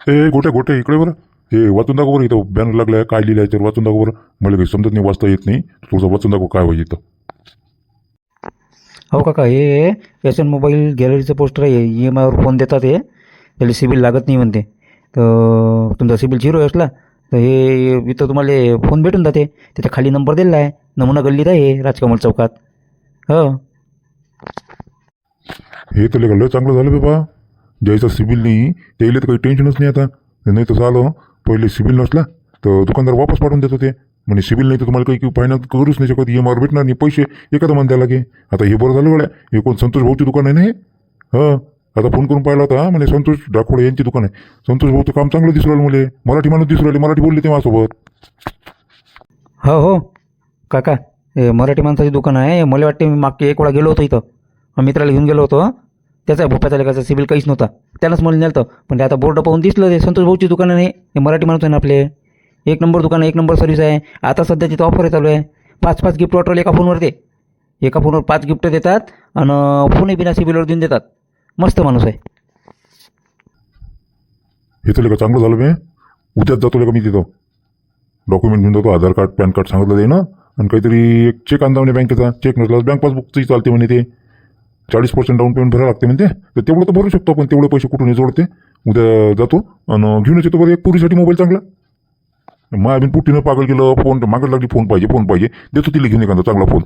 ए गोट्या गोट्या इकडे बरं. हे वाचून दाखव बरं, इथं बॅनर लागलाय, काय लिहिलंय तर वाचून दाखव बरं. मला काही समजत नाही, वाचता येत नाही. तुझं वाचून दाखव काय पाहिजे इथं. हो काका, हे एस एन मोबाईल गॅलरीचं पोस्टर आहे. ई एम आयवर फोन देतात, हे त्याला सिबिल लागत नाही म्हणते. तर तुमचा सिबिल झिरो असला तर हे इथं तुम्हाला फोन भेटून जाते. त्याच्या खाली नंबर दिलेला आहे, नमुना गल्लीत आहे राजकमल चौकात. हो. हे तर लय चांगलं झालं बाबा. ज्याचा सिबिल नाही त्याला तर काही टेन्शनच नाही आता. नाही तर झालं पहिले सिबिल नसला तर दुकानदार वापस पाठवून देत होते. म्हणजे सिबिल नाही तर तुम्हाला काही फायनान्स करूच नाही शकत, EMI वर भेटणार नाही पैसे, एखादा मान द्यायला लागे. आता हे बरं झालं गड्या, हे कोण संतोष भाऊची दुकान आहे ना हे. हां, आता फोन करून पाहिला होता, म्हणजे संतोष डाकोडे यांची दुकान आहे. संतोष भाऊचं काम चांगलं दिसू राहिलं मला. मराठी माणूस दिसू राहिले, मराठी बोलले ते माझ्यासोबत. हो हो काका, हे मराठी माणसाची दुकान आहे. मला वाटते मी मागच्या एक वेळा गेलो होतो इथं, मित्राला घेऊन गेलो होतो. त्याचा भोपाचा लेखाचा सिबिल काहीच नव्हता, त्यानंच मला नेलं. पण ते आता बोर्ड पाहून दिसलं ते संतोष भाऊची दुकान आहे. हे मराठी माणूस आहे ना आपले. एक नंबर दुकान आहे, एक नंबर सर्व्हिस आहे. आता सध्या तिथं ऑफर चालू आहे. 5-5 गिफ्ट वाटवलं एका फोनवर. ते एका फोनवर 5 गिफ्ट देतात आणि फोनही बिना सिबिलवर देऊन देतात. मस्त माणूस आहे. हे तर का चांगलं झालं मी. उद्याच जातो का मी तिथं, डॉक्युमेंट घेऊन जातो, आधार कार्ड पॅन कार्ड सांगितलं ते ना, आणि काहीतरी एक चेक आणता म्हणे बँकेचा. चेक नसला बँक पासबुकचंही चालते म्हणे. ते 40% डाऊन पेमेंट भरावं लागते म्हणते. तर तेवढं तर भरू शकतो पण तेवढे पैसे कुठून जोडते. उद्या जातो आणि घेऊन येतो बरं एक पुरीसाठी मोबाईल चांगला. मायाबीन पुट्टीनं पागल केलं, फोन मागत लागली, फोन पाहिजे फोन पाहिजे. देतो तिला घेऊन एखादा चांगला फोन.